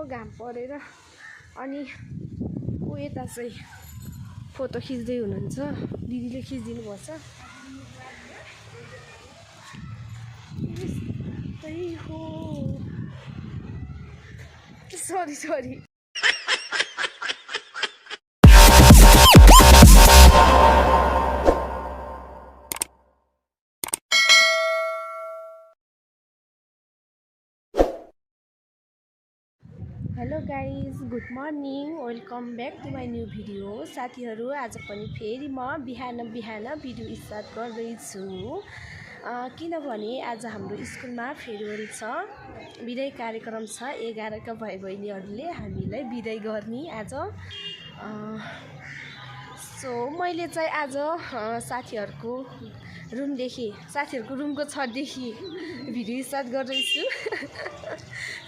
घाम परेर अनि ऊ यता चाहिँ फोटो खिच्दै हुनुहुन्छ दिदीले खिचिदिनु पर्छ त्यही हो सरी hello guys good morning welcome back to my new video साथीहरू आज पनि फेरि म बिहान भिडियो स्टार्ट गर्दैछु किनभने आज हाम्रो स्कुलमा फेयरवेल छ बिदाई कार्यक्रम छ 11 का भाइ बहिनीहरूले हामीलाई बिदाई गर्ने आज सो मैले चाहिँ आज साथीहरूको रुमको छतदेखि भिडियो स्टार्ट गर्दैछु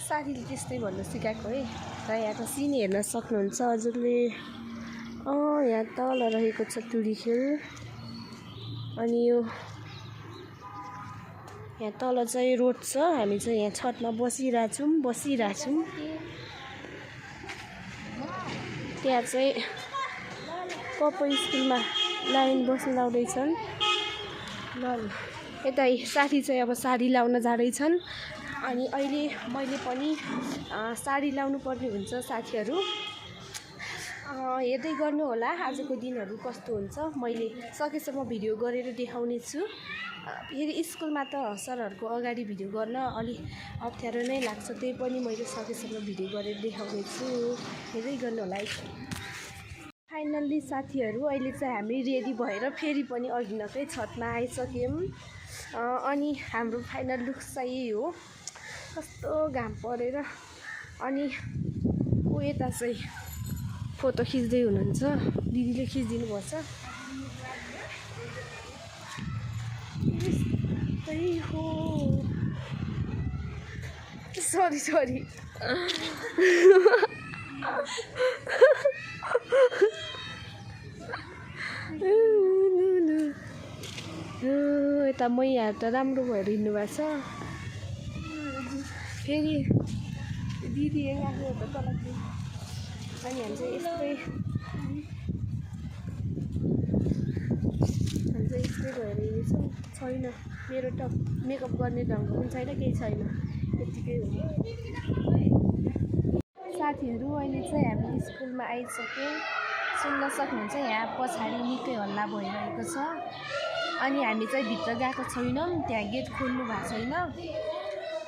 साथीले त्यस्तै भन्नु सिकाएको है र यहाँको सिन हेर्न सक्नुहुन्छ हजुरले यहाँ तल रहेको छ टुरी खेल अनि यो यहाँ तल चाहिँ रोड छ हामी चाहिँ यहाँ छतमा बसिरहेछौँ त्यहाँ चाहिँ पप्पो स्कुलमा लाइन बस्न लाउँदैछन् ल यता साथी चाहिँ अब साडी लाउन जाँदैछन् अनि अहिले मैले पनि साडी लाउनु पर्ने हुन्छ साथीहरू हेर्दै गर्नु होला आजको दिनहरू कस्तो हुन्छ मैले सकेसम्म भिडियो गरेर देखाउने छु फेरि स्कुलमा त सरहरूको अगाडि भिडियो गर्न अलि अप्ठ्यारो नै लाग्छ त्यही पनि मैले सकेसम्म भिडियो गरेर देखाउने छु हेर्दै गर्नु होला फाइनल्ली साथीहरू अहिले चाहिँ हामी रेडी भएर फेरि पनि अघिल्लोकै छतमा आइसक्यौँ अनि हाम्रो फाइनल लुक चाहिँ यही हो कस्तो घाम परेर अनि ऊ यता चाहिँ फोटो खिच्दै हुनुहुन्छ दिदीले खिचिदिनु पर्छ त्यही हो सरी यता मैया त राम्रो भएर हिँड्नु भएको छ फेरि दिदी आएको त तल अनि हामी चाहिँ यस्तै भएर हिँड्छौँ छैन मेरो त मेकअप गर्ने ढङ्ग पनि छैन केही छैन यतिकै हो साथीहरू अहिले चाहिँ हामी स्कुलमा आइसक्यौँ सुन्न सक्नुहुन्छ यहाँ पछाडि निकै हल्ला भइरहेको छ अनि हामी चाहिँ भित्र गएको छैनौँ त्यहाँ गेट खोल्नु भएको छैन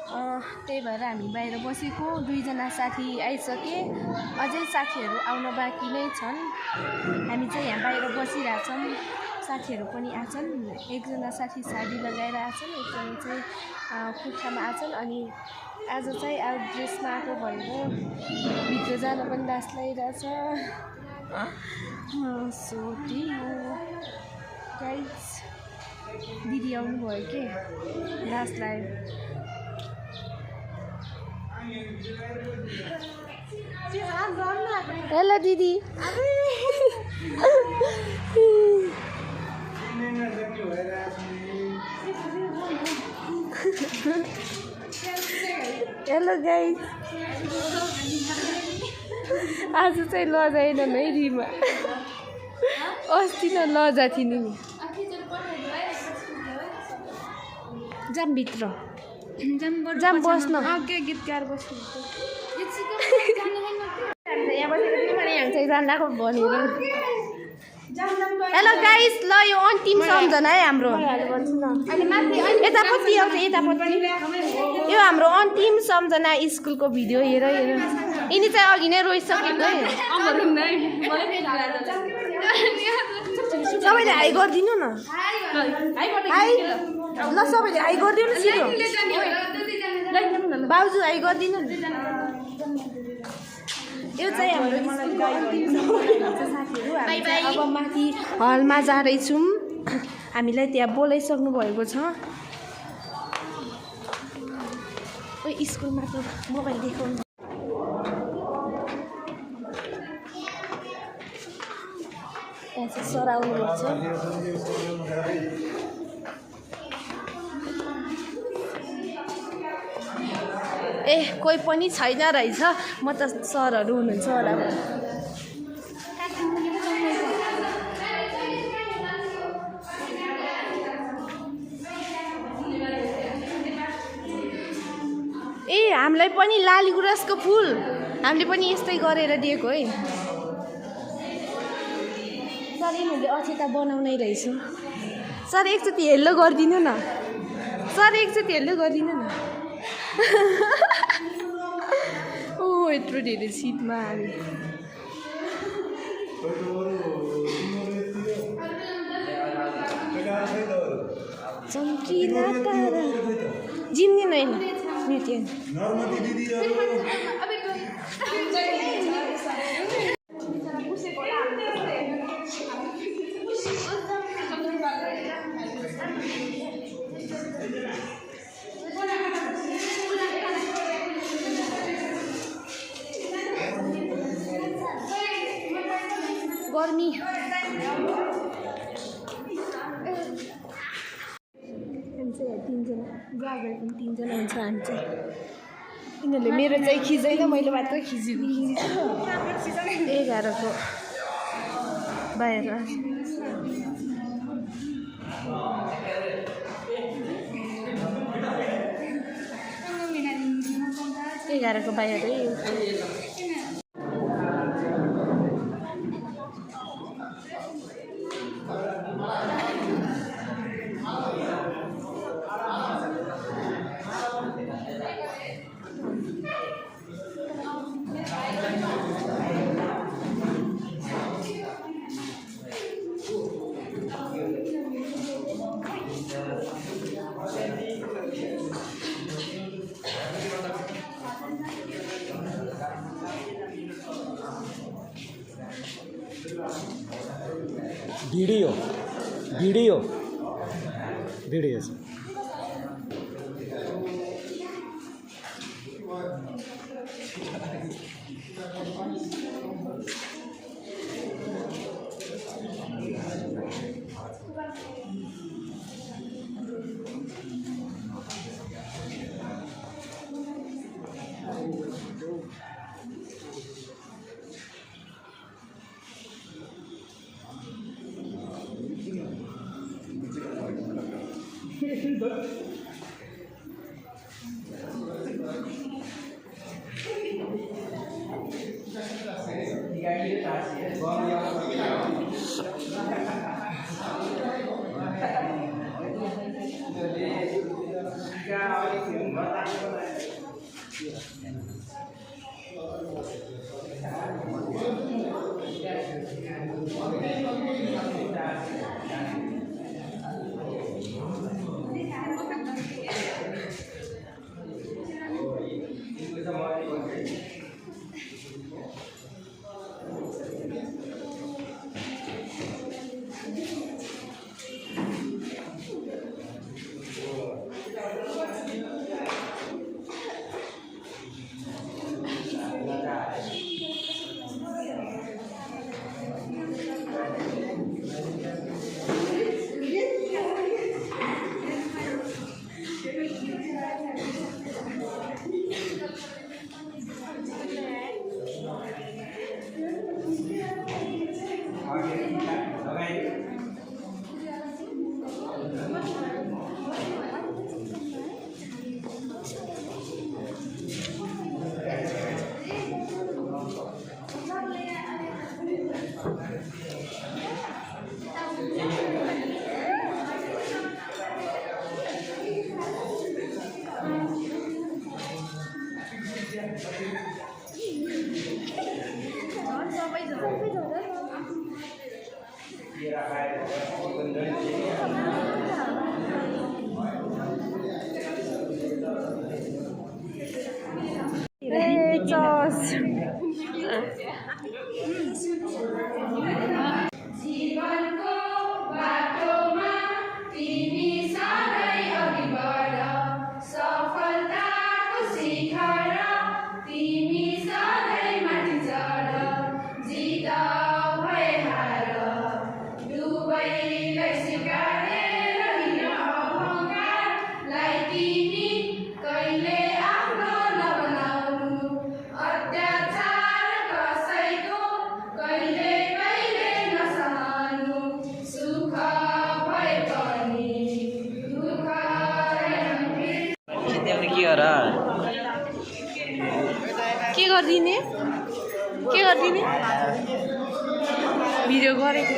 त्यही भएर हामी बाहिर बसेको 2 जना साथी आइसके अझै साथीहरू आउन बाँकी नै छन् हामी चाहिँ यहाँ बाहिर बसिरहेछौँ साथीहरू पनि आछन् एकजना साथी साडी लगाएर आछन् एकजना चाहिँ कुर्तामा आछन् अनि आज चाहिँ आउट ड्रेसमा आएको भएर भित्र जान पनि लास लागिरहेछ सो त्यही हो गाइज दिदी आउनुभयो के लास लाग्यो हेलो दिदी हेलो गाइस आज चाहिँ लजाएन है रिमा अस्ति न लजा थिइन् नि जामभित्र जाम बस्न गीतकार बस्नु यहाँ बसेको यहाँ चाहिँ जान्दाको भनेर हेलो गाइस ल यो अन्तिम सम्झना है हाम्रो यतापट्टि आउँछ यतापट्टि यो हाम्रो अन्तिम सम्झना स्कुलको भिडियो हेर यिनी चाहिँ अघि नै रोइसकेको है सबैले हाई गरिदिनु न हाई ल सबैले हाई गरिदिनु छिटो बाउजू हाई गरिदिनु यो चाहिँ हाम्रो साथीहरू हामी अब माथि हलमा जाँदैछौँ हामीलाई त्यहाँ बोलाइसक्नु भएको छ स्कुलमा त मोबाइल देखाउनु यहाँ चाहिँ सर आउनुभएको छ ए कोही पनि छैन रहेछ म त सरहरू हुनुहुन्छ होला ए हामीलाई पनि लाली गुराँसको फुल हामीले पनि यस्तै गरेर दिएको है सर यिनीहरूले अक्षता बनाउनै रहेछ सर एकचोटि हेल्लो गरिदिनु न सर एकचोटि हेल्लो गरिदिनु न ओ यत्रो धेरै सिटमा हामी चम्किला तारा जिम्दिन होइन नृत्य गर्मी जागर पनि 3 जना हुन्छ हामी चाहिँ यिनीहरूले मेरो चाहिँ खिच्दैन मैले मात्र खिचेको 11 को बाहिर 11 को बाहिर वीडियो के गरिदिने भिडियो गरेको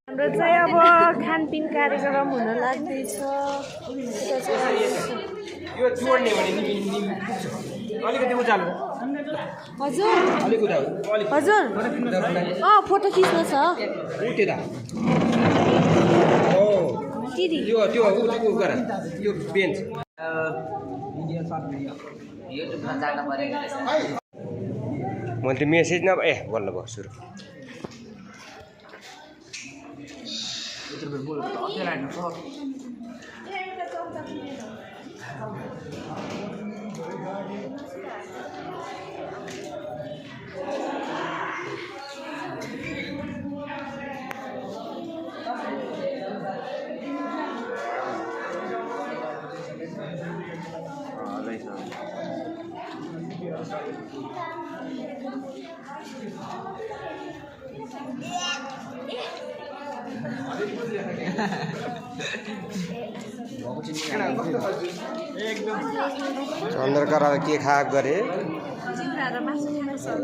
हाम्रो चाहिँ अब खानपिन कार्यक्रम हुन लाग्दैछ यो जोड्ने भने अलिकति उचाल्नु हजुर हजुर फोटो खिच्नु छ त्यो गर त्यो बेन्च मैले मेसेज न बल्ल भयो सुरु चन्द्रकरा के खा गरे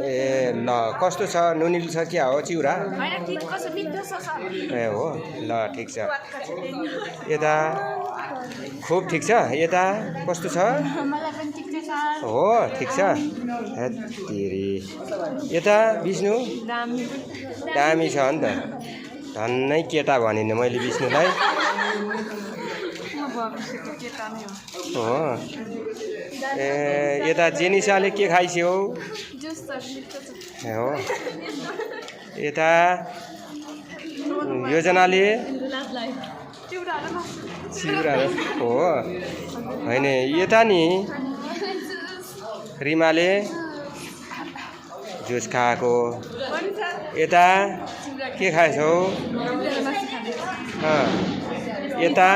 ए ल कस्तो छ नुनिलो छ क्या हो चिउरा ए हो ल ठिक छ यता खुब ठिक छ यता कस्तो छ हो ठिक छ तेरी यता विष्णु दामी छ नि त धन्नै केटा भनिनँ मैले विष्णुलाई हो ए यता जेनिसाले के खाइस्यो हो यता योजनाले चिउरा हो होइन यता नि रिमाले जुस खाएको यता के खाएछौ यता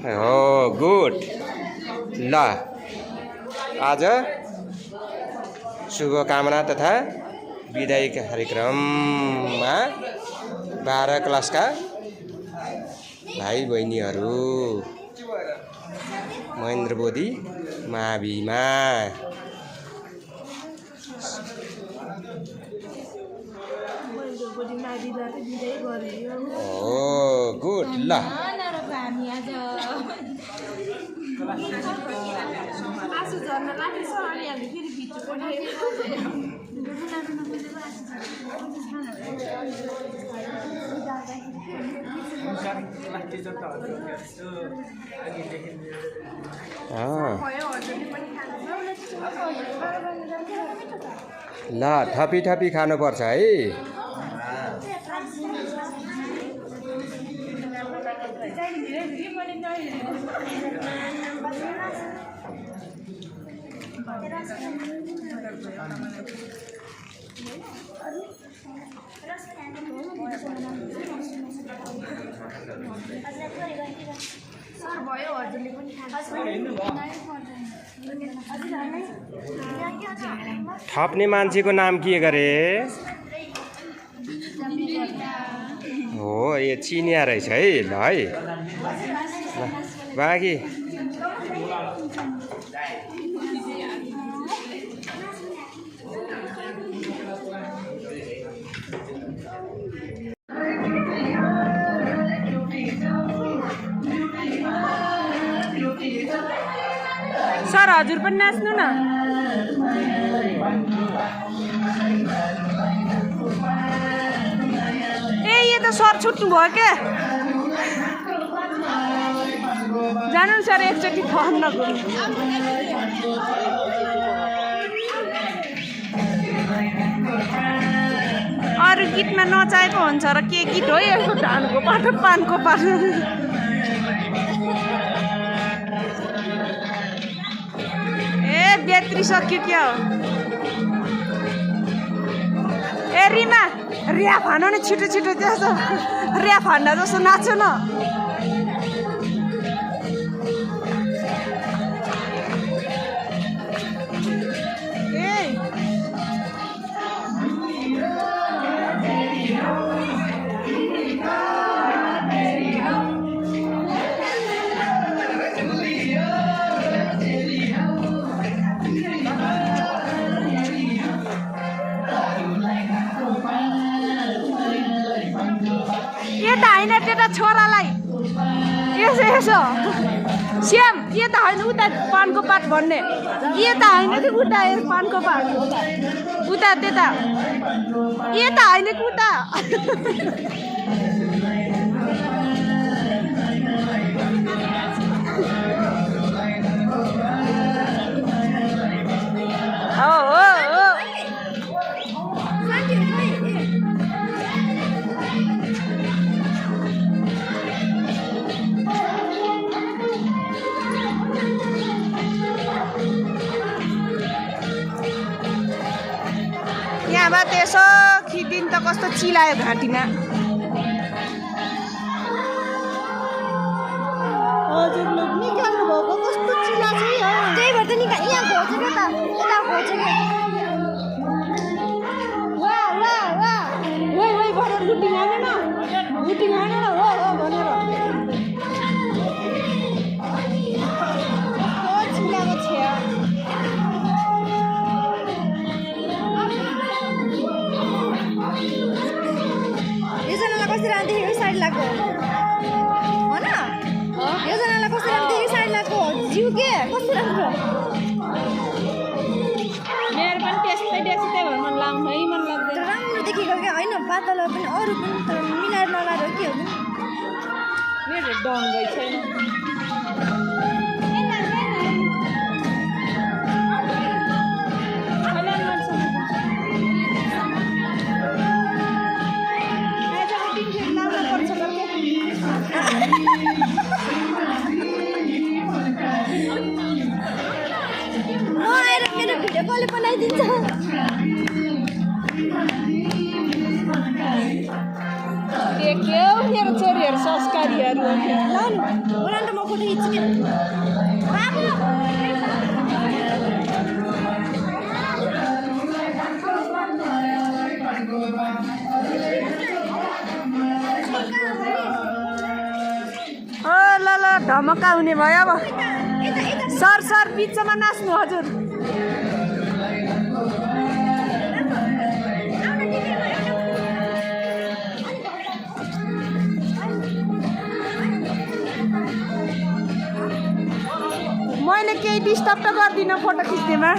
हो गुड ल आज शुभकामना तथा विदाई कार्यक्रममा 12 क्लासका भाइ बहिनीहरू महेन्द्र बोधी माविमा ओ गुड ल ल थपी थपी खानुपर्छ है थप्ने मान्छेको नाम के गरे हो यो चिनिया रहेछ है ल है बाँकी सर हजुर पनि नाच्नु न ए यो त सर छुट्नु भयो क्या जानु सर एकचोटि फोन नगर्नु अरू गीतमा नचाहेको हुन्छ र के गीत हो यो धानको पाटो पानको पाटो ए ब्याट्री सक्यो क्या हो ए रिमा ऱ्याफ हान नि छिटो छिटो त्यस्तो ऱ्याफ हान्दा जस्तो नाच्यो न त्यता छोरालाई यसो यसो श्याम यता होइन उता पानको पात भन्ने यता होइन कि उता पानको पात उता त्यता यता होइन कि उता यहाँबाट यसो खिदिन त कस्तो चिलायो घाँटीमा हजुरले निकाल्नु भएको कस्तो चिला छ त्यही भएर त निकाल यहाँ घोचेको त यता घोचेको वा वा वा वै वै भनेर गुटी हानेन हो हो भनेर चिलाको छ्या कसरी राम्रोदेखि साडी लगाएको हो न योजनालाई कसरी राम्रोदेखि साडी लगाएको जिउ के कस्तो राम्रो मेरो पनि त्यस्तै त्यस्तै भएर मन लाग्नु है मन लाग्दैन राम्रो देखेको क्या होइन पातलो पनि अरू पनि तर मिलाएर नलाएर के हो मेरो डङ्गै छैन कसले बनाइदिन्छ देख्यो मेरो छोरीहरू संस्कारीहरू लानु बोला त म फोटो खिच्छु ल ल धमका हुने भयो अब सर सर बिचमा नाच्नु हजुर मैले केही डिस्टर्ब त गर्दिनँ फोटो खिच्नेमा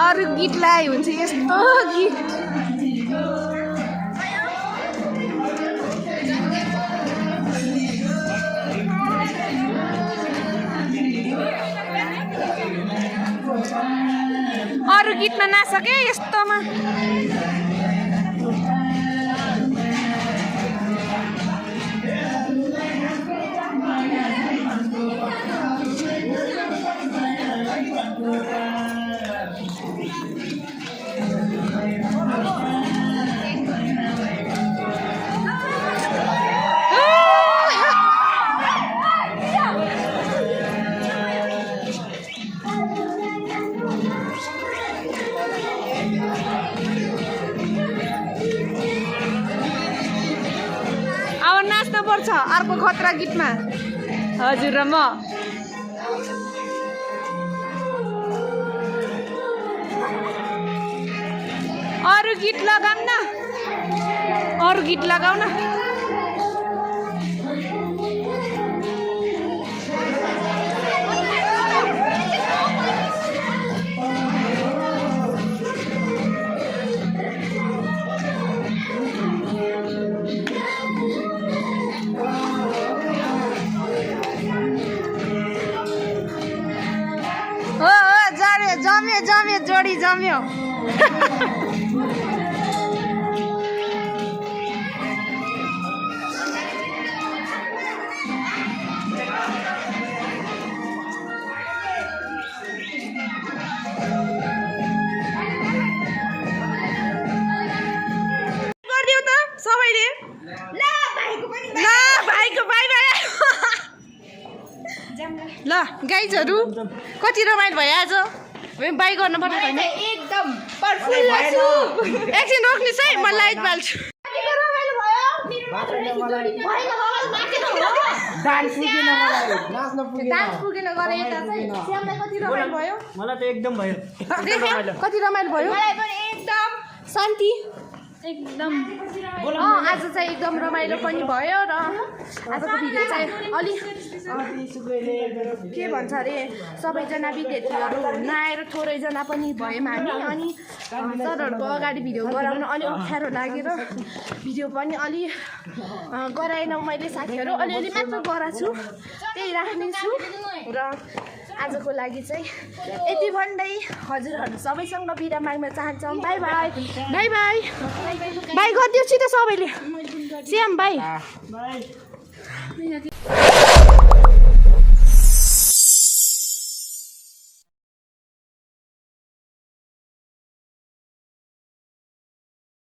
अरू गीत लाए हुन्छ यस्तो गीत अरू गीतमा नाचके यस्तोमा पर्छ अर्को खतरा गीतमा हजुर र म अरू गीत लगाउँ न अरू गीत लगाऊ न जम्यो जोडी जम्यो गरिदिऊ त सबैले ल भाइको बाइ बाइ ल गाइजहरू कति रमाइलो भयो आज बाई गर्नु पर्छ हैन एकदम परफुल्ल छु एकछिन रोक्नुस् है म लाइट बाल्छु डान्स पुगेन मलाई नाच्न पुगेन डान्स पुगेन गरे यता चाहिँ श्यामलाई कति रमाइलो भयो मलाई त एकदम भयो कति रमाइलो भयो मलाई पनि एकदम शान्ति एकदम आज चाहिँ एकदम रमाइलो पनि भयो र आजको भिडियो चाहिँ अलिक के भन्छ अरे सबैजना विद्यार्थीहरू नआएर थोरैजना पनि भयौँ हामी अनि सरहरूको अगाडि भिडियो गराउन अलिक अप्ठ्यारो लागेर भिडियो पनि अलि गराएनौँ मैले साथीहरू अलिअलि मात्र गराएको छु त्यही राख्नेछु र आजको लागि चाहिँ यति भन्दै हजुरहरू सबैसँग बिदा माग्न चाहन्छौँ bye bye bye bye bye गरिदिउँछु त सबैले श्याम बाई